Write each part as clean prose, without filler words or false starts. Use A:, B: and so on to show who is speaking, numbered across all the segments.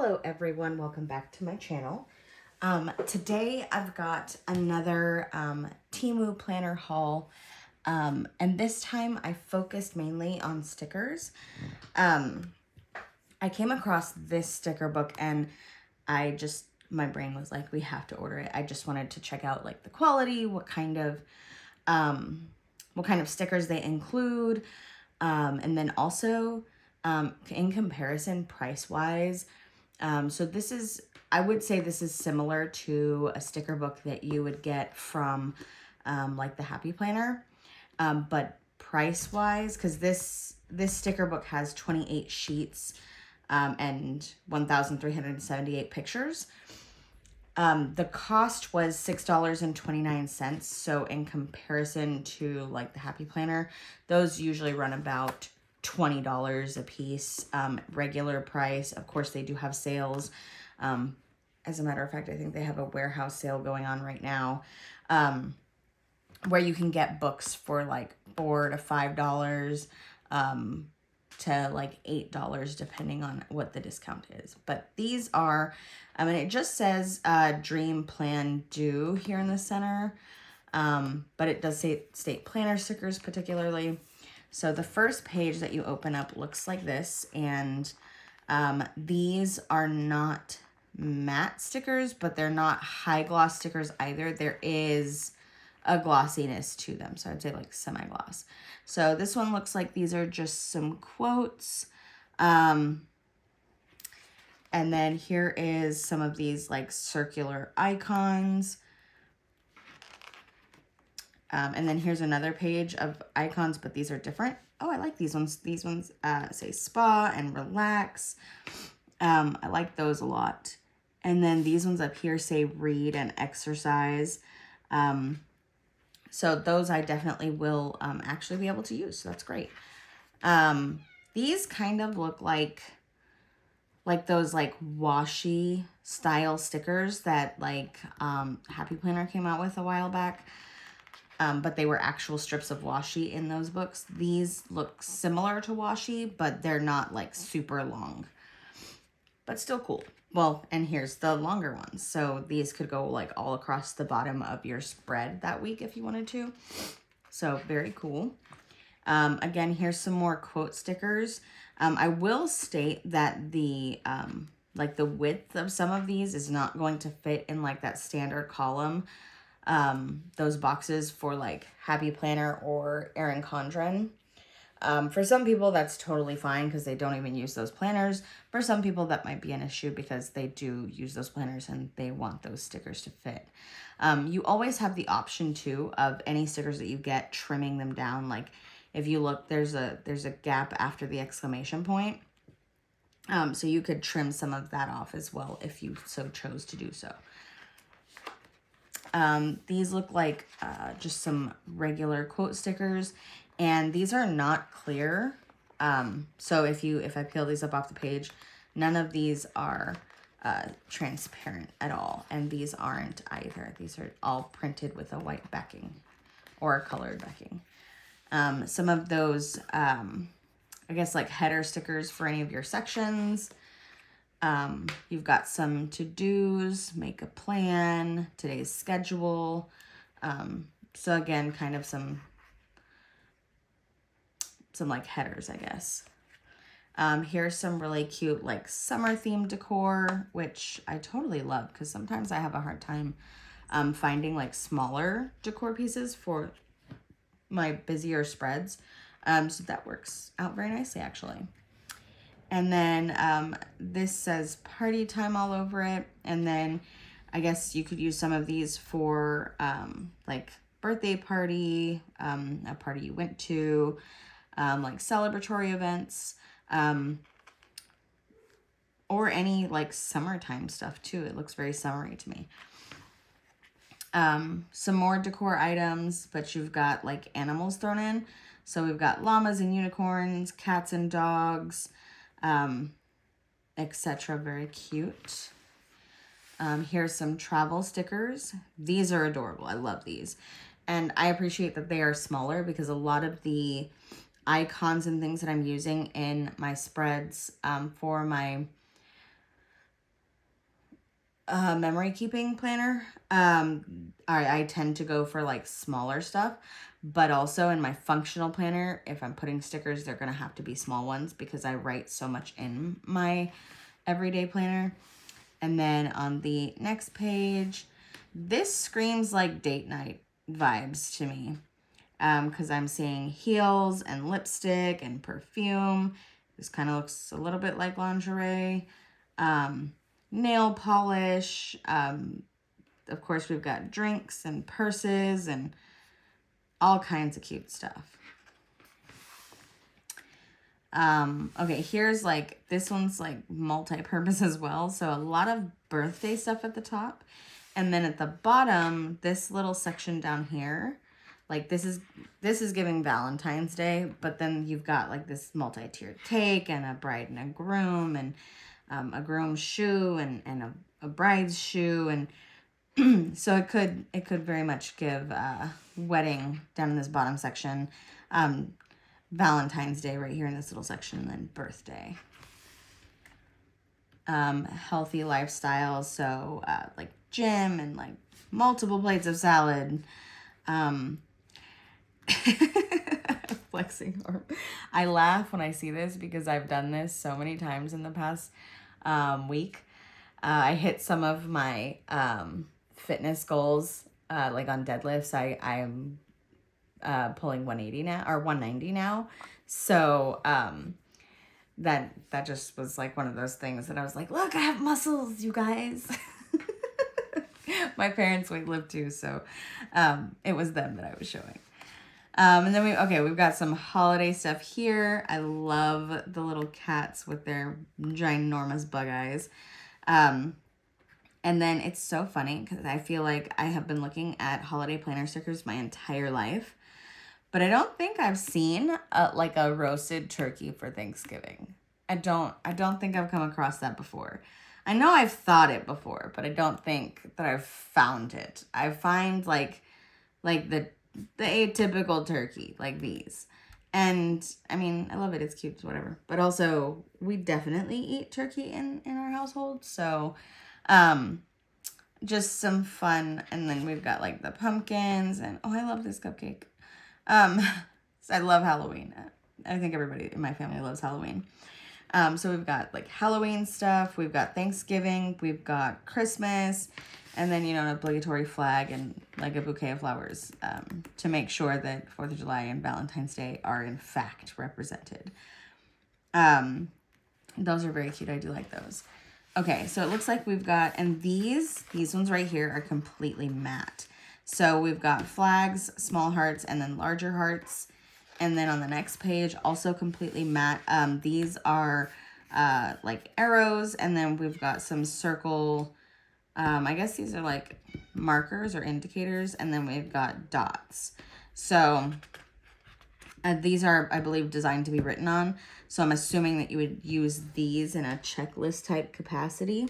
A: Hello everyone, welcome back to my channel. Today I've got another Temu planner haul, and this time I focused mainly on stickers. I came across this sticker book and my brain was like, we have to order it. I just wanted to check out like the quality, what kind of stickers they include, and then also in comparison price-wise. So I would say this is similar to a sticker book that you would get from like the Happy Planner, but price-wise, because this sticker book has 28 sheets and 1,378 pictures. The cost was $6.29. So in comparison to like the Happy Planner, those usually run about $20 a piece, regular price. Of course, they do have sales. As a matter of fact, I think they have a warehouse sale going on right now, where you can get books for like $4 to $5, to like $8, depending on what the discount is. But these are, and it just says Dream Plan Do here in the center, but it does say state planner stickers particularly. So the first page that you open up looks like this, and these are not matte stickers, but they're not high gloss stickers either. There is a glossiness to them, so I'd say like semi-gloss. So this one looks like these are just some quotes, and then here is some of these like circular icons. And then here's another page of icons, but these are different. Oh, I like these ones. These ones say spa and relax. I like those a lot. And then these ones up here say read and exercise. So those I definitely will actually be able to use. So that's great. These kind of look like those like washi style stickers that like Happy Planner came out with a while back. But they were actual strips of washi in those books. These look similar to washi, but they're not like super long, but still cool. Well, and here's the longer ones. So these could go like all across the bottom of your spread that week if you wanted to. So very cool. Again, here's some more quote stickers. I will state that the like the width of some of these is not going to fit in like that standard column. Those boxes for like Happy Planner or Erin Condren. For some people, that's totally fine because they don't even use those planners. For some people, that might be an issue because they do use those planners and they want those stickers to fit. You always have the option too of any stickers that you get, trimming them down. Like if you look, there's a gap after the exclamation point. So you could trim some of that off as well if you so chose to do so. These look like just some regular quote stickers, and these are not clear. So if I peel these up off the page, none of these are transparent at all, and these aren't either. These are all printed with a white backing or a colored backing. Some of those, I guess like header stickers for any of your sections. You've got some to-dos, make a plan, today's schedule. So again, kind of some like headers, I guess. Here's some really cute like summer themed decor, which I totally love because sometimes I have a hard time finding like smaller decor pieces for my busier spreads. So that works out very nicely actually. And then this says party time all over it. And then I guess you could use some of these for like birthday party, a party you went to, like celebratory events, or any like summertime stuff too. It looks very summery to me. Some more decor items, but you've got like animals thrown in. So we've got llamas and unicorns, cats and dogs, etc. Very cute. Here's some travel stickers. These are adorable. I love these. And I appreciate that they are smaller because a lot of the icons and things that I'm using in my spreads for my memory keeping planner. I tend to go for like smaller stuff, but also in my functional planner, if I'm putting stickers, they're gonna have to be small ones because I write so much in my everyday planner. And then on the next page, this screams like date night vibes to me, because I'm seeing heels and lipstick and perfume. This kind of looks a little bit like lingerie. Nail polish. Of course, we've got drinks and purses and all kinds of cute stuff. Okay, here's like, this one's like multi-purpose as well. So a lot of birthday stuff at the top. And then at the bottom, this little section down here, like this is giving Valentine's Day, but then you've got like this multi-tiered cake and a bride and a groom and a groom's shoe and a bride's shoe. And so it could very much give wedding down in this bottom section, Valentine's Day right here in this little section, and then birthday. Healthy lifestyle, so like gym and like multiple plates of salad. Flexing arm. I laugh when I see this because I've done this so many times in the past week. I hit some of my fitness goals, like on deadlifts. I'm pulling 180 now, or 190 now. So that just was like one of those things that I was like, look, I have muscles, you guys. My parents weight lift too, so it was them that I was showing. And then we've got some holiday stuff here. I love the little cats with their ginormous bug eyes. And then it's so funny because I feel like I have been looking at holiday planner stickers my entire life, but I don't think I've seen like a roasted turkey for Thanksgiving. I don't think I've come across that before. I know I've thought it before, but I don't think that I've found it. I find like the atypical turkey, like these. And I mean, I love it. It's cute, whatever. But also, we definitely eat turkey in our household. So, just some fun. And then we've got like the pumpkins and, oh, I love this cupcake. So I love Halloween. I think everybody in my family loves Halloween. So we've got like Halloween stuff. We've got Thanksgiving. We've got Christmas. And then, an obligatory flag and like a bouquet of flowers to make sure that 4th of July and Valentine's Day are in fact represented. Those are very cute. I do like those. Okay, so it looks like we've got, and these ones right here are completely matte. So we've got flags, small hearts, and then larger hearts. And then on the next page, also completely matte. These are like arrows, and then we've got some circle, I guess these are like markers or indicators, and then we've got dots. So these are, I believe, designed to be written on. So I'm assuming that you would use these in a checklist type capacity.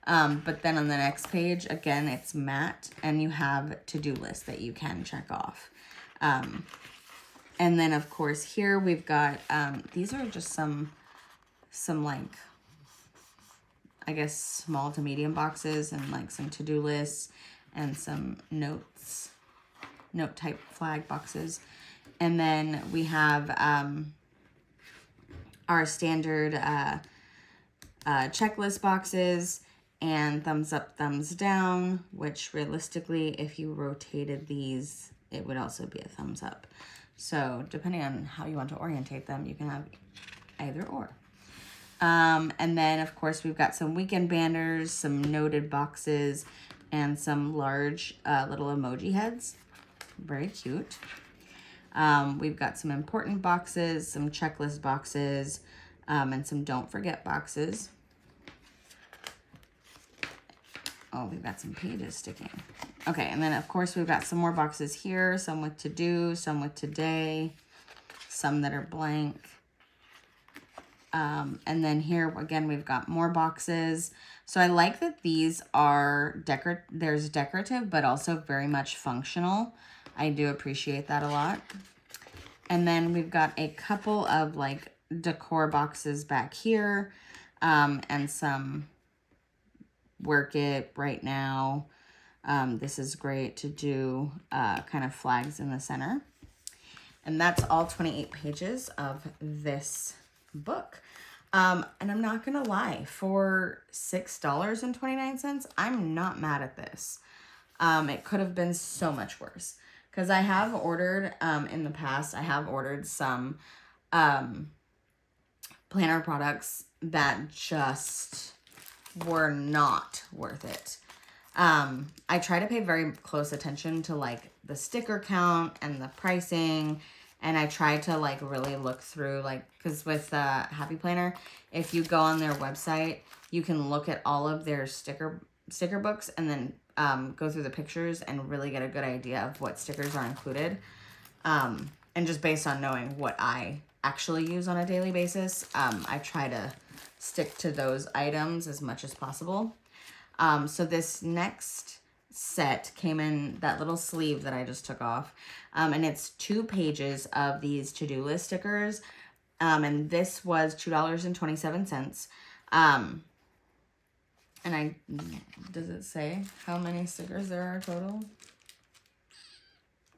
A: But then on the next page, again, it's matte, and you have to-do lists that you can check off. And then, of course, here we've got, these are just some like, I guess, small to medium boxes and like some to-do lists and some note type flag boxes. And then we have our standard checklist boxes and thumbs up, thumbs down, which realistically, if you rotated these, it would also be a thumbs up. So depending on how you want to orientate them, you can have either or. And then, of course, we've got some weekend banners, some noted boxes, and some large little emoji heads. Very cute. We've got some important boxes, some checklist boxes, and some don't forget boxes. Oh, we've got some pages sticking. Okay, and then, of course, we've got some more boxes here, some with to-do, some with today, some that are blank. And then here, again, we've got more boxes. So I like that these are there's decorative, but also very much functional. I do appreciate that a lot. And then we've got a couple of like decor boxes back here, and some work it right now. This is great to do kind of flags in the center. And that's all 28 pages of this book. And I'm not going to lie, for $6.29, I'm not mad at this. It could have been so much worse. Because I have ordered, in the past, I have ordered some planner products that just were not worth it. I try to pay very close attention to like the sticker count and the pricing, and I try to like really look through, like, because with Happy Planner, if you go on their website, you can look at all of their sticker books and then go through the pictures and really get a good idea of what stickers are included. And just based on knowing what I actually use on a daily basis, I try to stick to those items as much as possible. So this next set came in that little sleeve that I just took off. And it's 2 pages of these to-do list stickers. And this was $2.27. And does it say how many stickers there are total?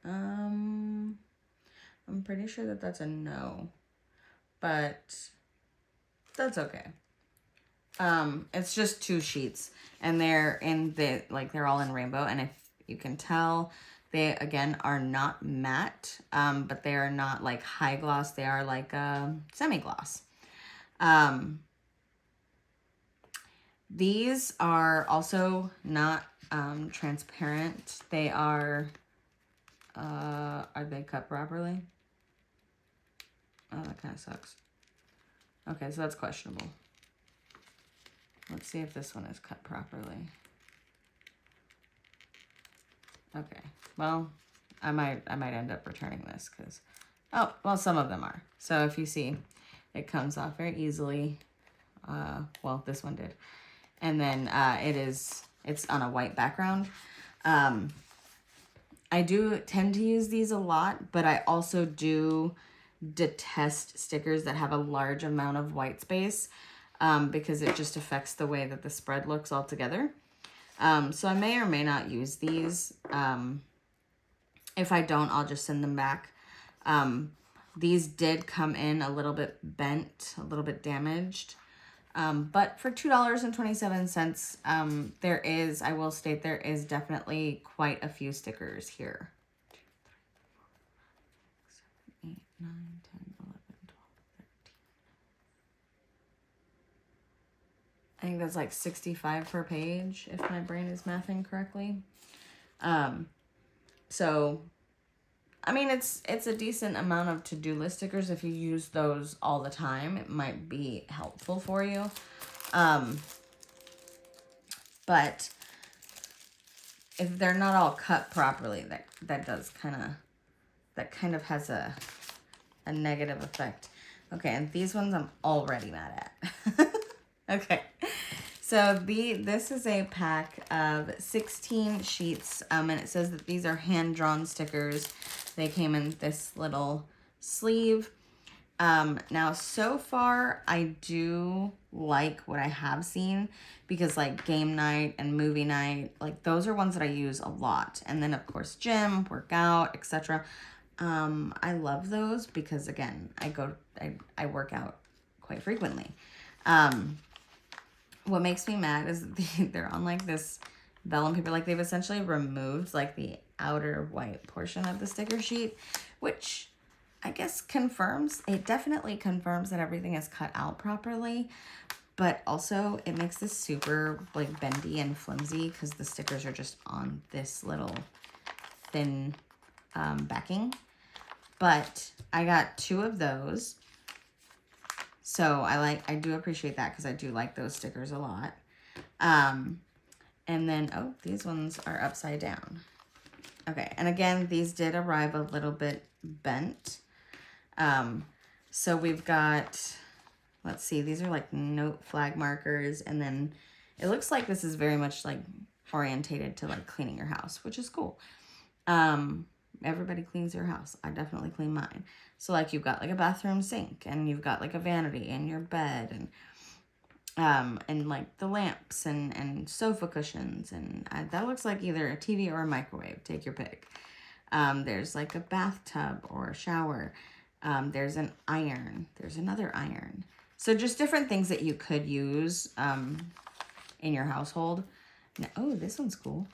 A: I'm pretty sure that that's a no, but that's okay. It's just 2 sheets, and they're in the, like, they're all in rainbow, and if you can tell, they, again, are not matte, but they are not, like, high gloss. They are, like, semi-gloss. These are also not, transparent. They are they cut properly? Oh, that kind of sucks. Okay, so that's questionable. Let's see if this one is cut properly. Okay, well, I might end up returning this because, oh, well, some of them are. So if you see, it comes off very easily. Well, this one did. And then it's on a white background. I do tend to use these a lot, but I also do detest stickers that have a large amount of white space. Because it just affects the way that the spread looks altogether. So I may or may not use these. If I don't, I'll just send them back. These did come in a little bit bent, a little bit damaged. But for $2.27, there is, I will state, there is definitely quite a few stickers here. 2, 3, 4, 5, 6, 7, 8, 9, 10, 11, 12, 13. I think that's like 65 per page, if my brain is mathing correctly. So, I mean, it's a decent amount of to-do list stickers. If you use those all the time, it might be helpful for you. But if they're not all cut properly, that kind of has a negative effect. Okay, and these ones I'm already mad at. Okay, so this is a pack of 16 sheets, and it says that these are hand-drawn stickers. They came in this little sleeve. Now, so far, I do like what I have seen, because like game night and movie night, like those are ones that I use a lot. And then, of course, gym, workout, etc. I love those because, again, I work out quite frequently. What makes me mad is they're on like this vellum paper. Like they've essentially removed like the outer white portion of the sticker sheet, which I guess it definitely confirms that everything is cut out properly. But also it makes this super like bendy and flimsy because the stickers are just on this little thin backing. But I got 2 of those. So I do appreciate that because I do like those stickers a lot. And then, oh, these ones are upside down. Okay, and again, these did arrive a little bit bent. So we've got, let's see, these are like note flag markers. And then it looks like this is very much like orientated to like cleaning your house, which is cool. Everybody cleans their house. I definitely clean mine. So like you've got like a bathroom sink, and you've got like a vanity in your bed, And like the lamps and sofa cushions. And that looks like either a TV or a microwave. Take your pick. There's like a bathtub or a shower. There's an iron. There's another iron. So just different things that you could use in your household. Now, oh, this one's cool.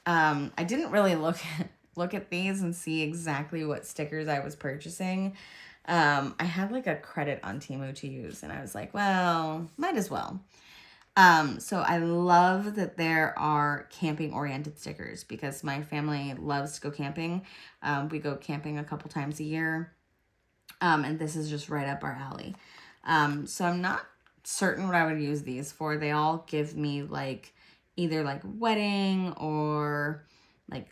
A: I didn't really look at these and see exactly what stickers I was purchasing. I had like a credit on Temu to use, and I was like, well, might as well. So I love that there are camping oriented stickers because my family loves to go camping. We go camping a couple times a year. And this is just right up our alley. So I'm not certain what I would use these for. They all give me like either like wedding or like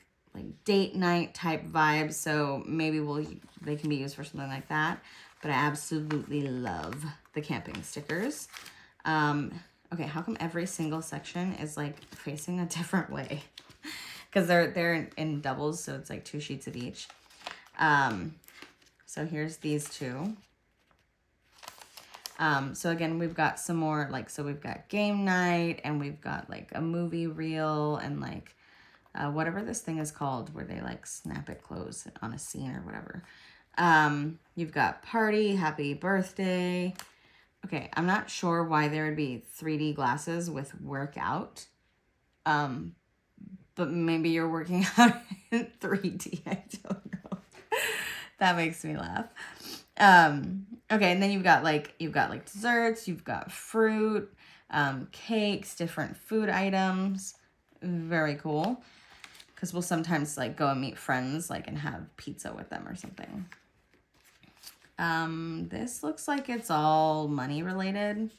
A: date night type vibes. So maybe they can be used for something like that. But I absolutely love the camping stickers. Okay, how come every single section is like facing a different way? Because they're in doubles, so it's like 2 sheets of each. So here's these two. So again, we've got some more, like, so we've got game night, and we've got like a movie reel, and like whatever this thing is called where they like snap it closed on a scene or whatever. You've got party, happy birthday. Okay, I'm not sure why there would be 3D glasses with workout. But maybe you're working out in 3D. I don't know. That makes me laugh. Okay, and then you've got like desserts, you've got fruit, cakes, different food items. Very cool. Because we'll sometimes like go and meet friends like and have pizza with them or something. This looks like it's all money related.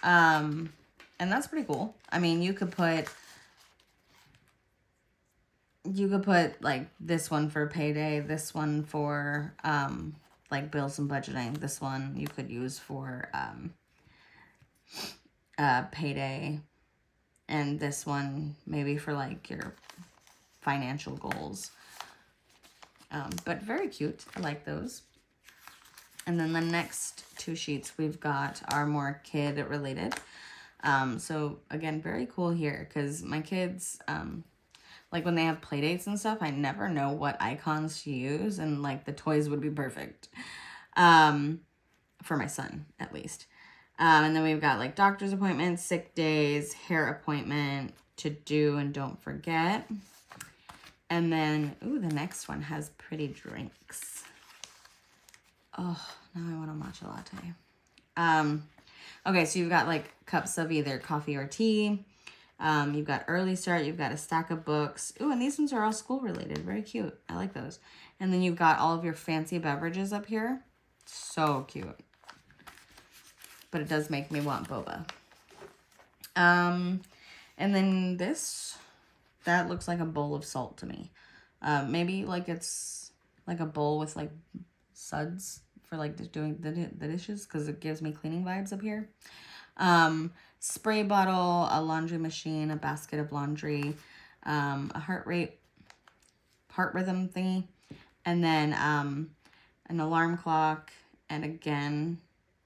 A: And that's pretty cool. I mean, you could put like this one for payday, this one for like bills and budgeting, this one you could use for payday, and this one maybe for like your financial goals. But very cute. I like those. And then the next 2 sheets we've got are more kid related. So again, very cool here because my kids, like when they have play dates and stuff, I never know what icons to use, and like the toys would be perfect. For my son, at least. And then we've got like doctor's appointments, sick days, hair appointment, to do and don't forget. And then, ooh, the next one has pretty drinks. Oh, now I want a matcha latte. Okay, so you've got like cups of either coffee or tea. You've got early start. You've got a stack of books. Ooh, and these ones are all school related. Very cute. I like those. And then you've got all of your fancy beverages up here. So cute. But it does make me want boba. And then that looks like a bowl of salt to me. Maybe like it's like a bowl with like suds for like doing the dishes because it gives me cleaning vibes up here. Spray bottle, a laundry machine, a basket of laundry, a heart rhythm thingy, and then an alarm clock, and again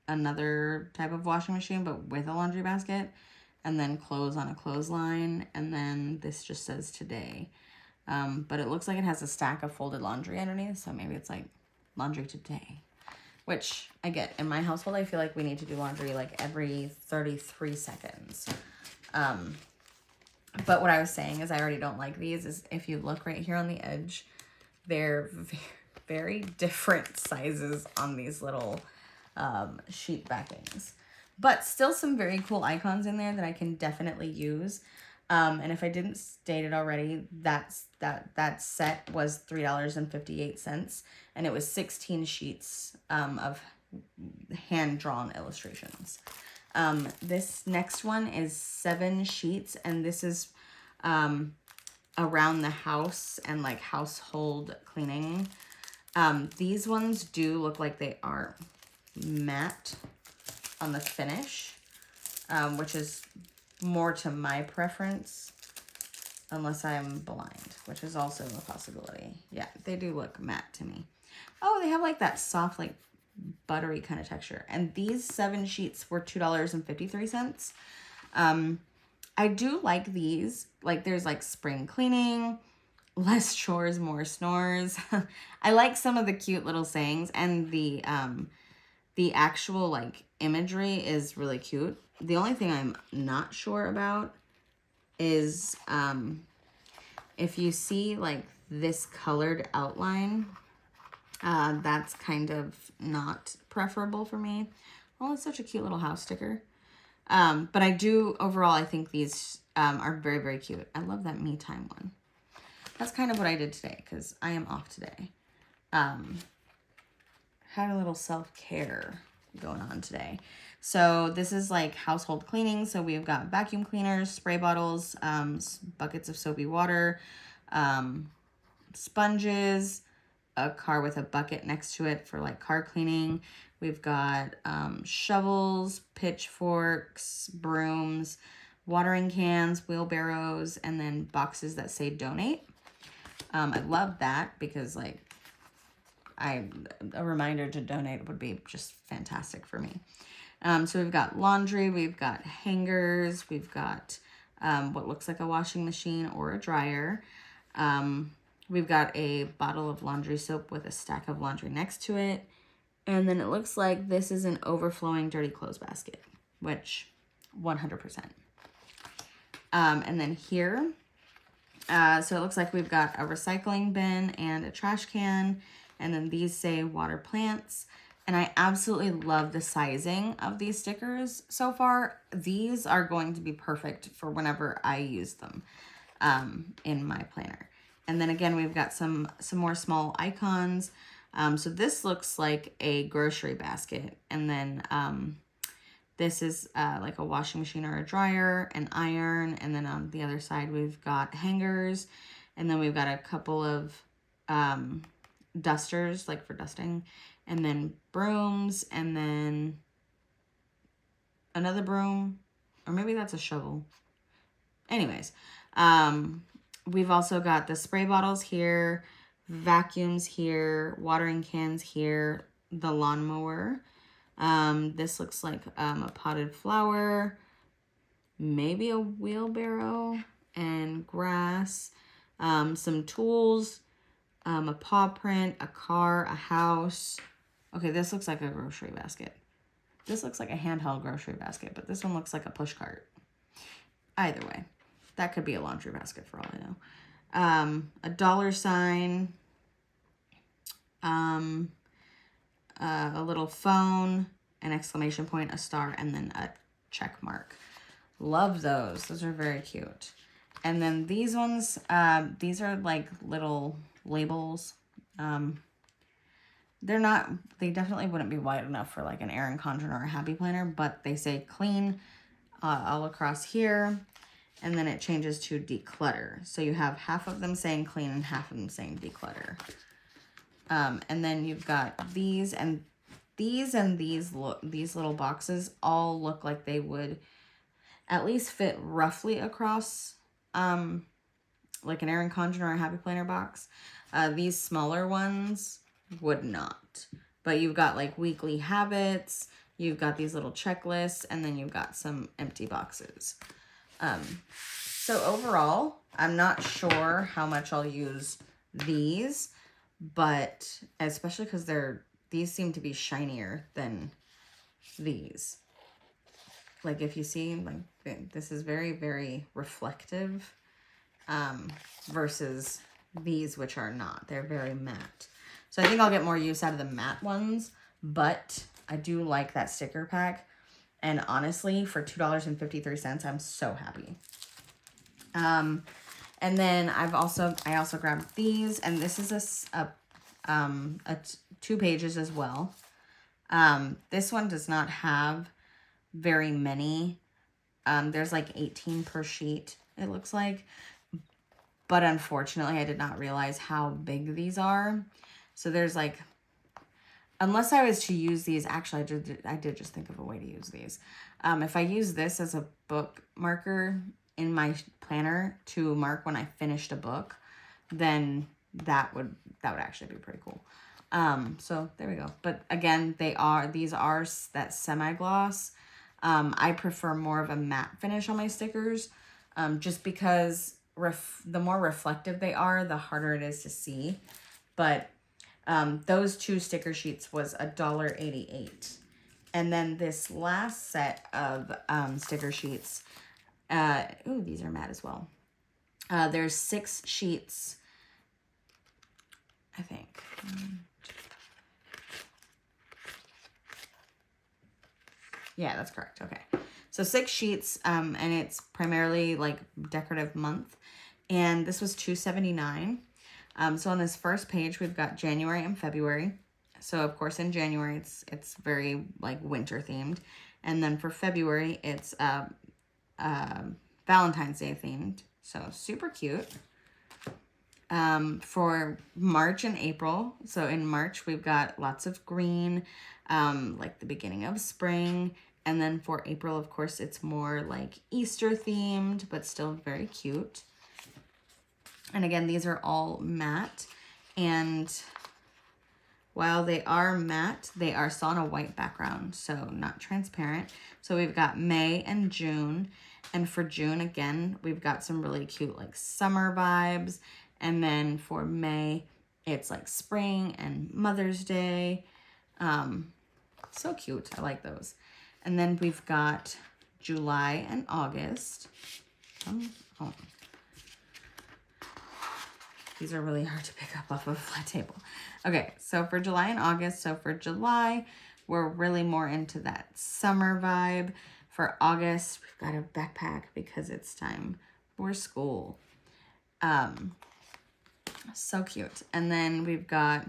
A: another type of washing machine but with a laundry basket, and then clothes on a clothesline, and then this just says today. But it looks like it has a stack of folded laundry underneath, so maybe it's like laundry today. Which I get. In my household, I feel like we need to do laundry like every 33 seconds. But what I was saying is I already don't like these. Is if you look right here on the edge, they're very different sizes on these little sheet backings. But still some very cool icons in there that I can definitely use. And if I didn't state it already, that set was $3.58, and it was 16 sheets of hand-drawn illustrations. This next one is 7 sheets, and this is around the house and like household cleaning. These ones do look like they are matte on the finish, which is more to my preference, unless I'm blind, which is also a possibility. Yeah, they do look matte to me. Oh, they have like that soft, like buttery kind of texture. And these 7 sheets were $2.53. I do like these. Like there's like spring cleaning, less chores, more snores. I like some of the cute little sayings, and the actual like imagery is really cute. The only thing I'm not sure about is if you see like this colored outline, that's kind of not preferable for me. Oh, it's such a cute little house sticker. But I do, overall, I think these are very, very cute. I love that me time one. That's kind of what I did today because I am off today. Had a little self-care going on today. So this is like household cleaning. So we've got vacuum cleaners, spray bottles, buckets of soapy water, sponges, a car with a bucket next to it for like car cleaning. We've got shovels, pitchforks, brooms, watering cans, wheelbarrows, and then boxes that say donate. I love that because like a reminder to donate would be just fantastic for me. So we've got laundry, we've got hangers, we've got what looks like a washing machine or a dryer. We've got a bottle of laundry soap with a stack of laundry next to it. And then it looks like this is an overflowing dirty clothes basket, which 100%. And then here, so it looks like we've got a recycling bin and a trash can. And then these say water plants. And I absolutely love the sizing of these stickers so far. These are going to be perfect for whenever I use them in my planner. And then again, we've got some more small icons. So this looks like a grocery basket. And then this is like a washing machine or a dryer, an iron. And then on the other side, we've got hangers. And then we've got a couple of dusters, like for dusting. And then brooms. And then another broom. Or maybe that's a shovel. Anyways, we've also got the spray bottles here, vacuums here, watering cans here, the lawnmower. This looks like a potted flower, maybe a wheelbarrow and grass, some tools, a paw print, a car, a house. Okay, this looks like a grocery basket. This looks like a handheld grocery basket, but this one looks like a push cart. Either way, that could be a laundry basket for all I know. A dollar sign, a little phone, an exclamation point, a star, and then a check mark. Love those. Those are very cute. And then these ones, these are like little labels. They definitely wouldn't be wide enough for like an Erin Condren or a Happy Planner, but they say clean all across here. And then it changes to declutter. So you have half of them saying clean and half of them saying declutter. And then you've got these and these little boxes all look like they would at least fit roughly across like an Erin Condren or a Happy Planner box. These smaller ones would not. But you've got like weekly habits, you've got these little checklists, and then you've got some empty boxes. So overall, I'm not sure how much I'll use these, but especially because these seem to be shinier than these. Like if you see, like this is very, very reflective, versus these, which are not. They're very matte. So I think I'll get more use out of the matte ones, but I do like that sticker pack. And honestly, for $2.53, I'm so happy. And then I also grabbed these, and this is a 2 pages as well. This one does not have very many. There's like 18 per sheet, it looks like. But unfortunately, I did not realize how big these are. So there's like, unless I was to use these, actually, I did just think of a way to use these. If I use this as a book marker in my planner to mark when I finished a book, then that would actually be pretty cool. So there we go. But again, these are that semi-gloss. I prefer more of a matte finish on my stickers, just because the more reflective they are, the harder it is to see. But those 2 sticker sheets was $1.88. And then this last set of sticker sheets, ooh, these are matte as well. There's 6 sheets, I think. Yeah, that's correct. Okay. So 6 sheets, and it's primarily like decorative month. And this was $2.79. So on this first page, we've got January and February. So of course in January, it's very like winter themed. And then for February, it's Valentine's Day themed. So super cute. For March and April, so in March we've got lots of green, like the beginning of spring. And then for April, of course, it's more like Easter themed, but still very cute. And again, these are all matte. And while they are matte, they are still on a white background, so not transparent. So we've got May and June. And for June, again, we've got some really cute like summer vibes. And then for May, it's like spring and Mother's Day. So cute. I like those. And then we've got July and August. Oh. These are really hard to pick up off of a flat table. Okay, so for July and August, so for July, we're really more into that summer vibe. For August, we've got a backpack because it's time for school. So cute. And then we've got,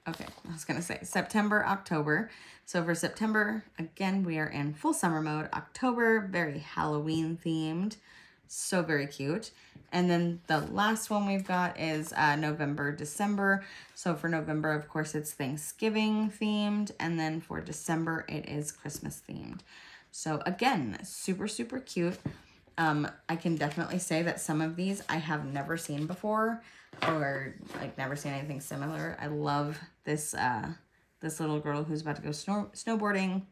A: okay, I was going to say September, October. So for September, again, we are in full summer mode. October, very Halloween themed. So very cute. And then the last one we've got is November, December. So for November, of course, it's Thanksgiving themed. And then for December, it is Christmas themed. So again, super, super cute. I can definitely say that some of these I have never seen before, or like never seen anything similar. I love this this little girl who's about to go snowboarding.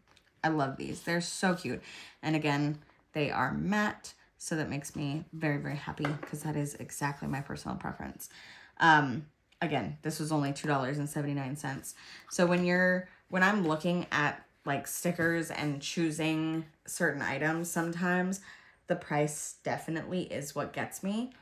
A: I love these. They're so cute. And again, they are matte, so that makes me very, very happy because that is exactly my personal preference. Again, this was only $2.79. So when I'm looking at like stickers and choosing certain items, sometimes the price definitely is what gets me.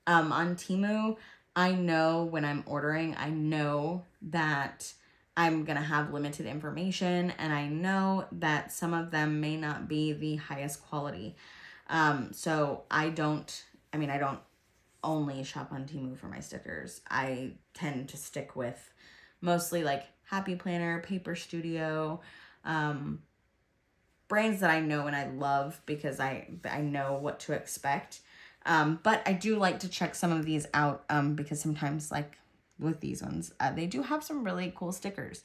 A: On Temu, I know when I'm ordering, I know that I'm going to have limited information, and I know that some of them may not be the highest quality. So I don't only shop on Temu for my stickers. I tend to stick with mostly like Happy Planner, Paper Studio, brands that I know and I love because I know what to expect. But I do like to check some of these out because sometimes, like with these ones, they do have some really cool stickers.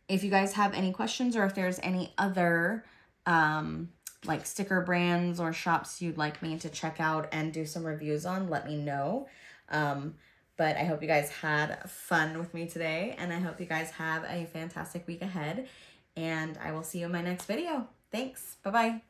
A: If you guys have any questions, or if there's any other like sticker brands or shops you'd like me to check out and do some reviews on, let me know. But I hope you guys had fun with me today, and I hope you guys have a fantastic week ahead. And I will see you in my next video. Thanks. Bye-bye.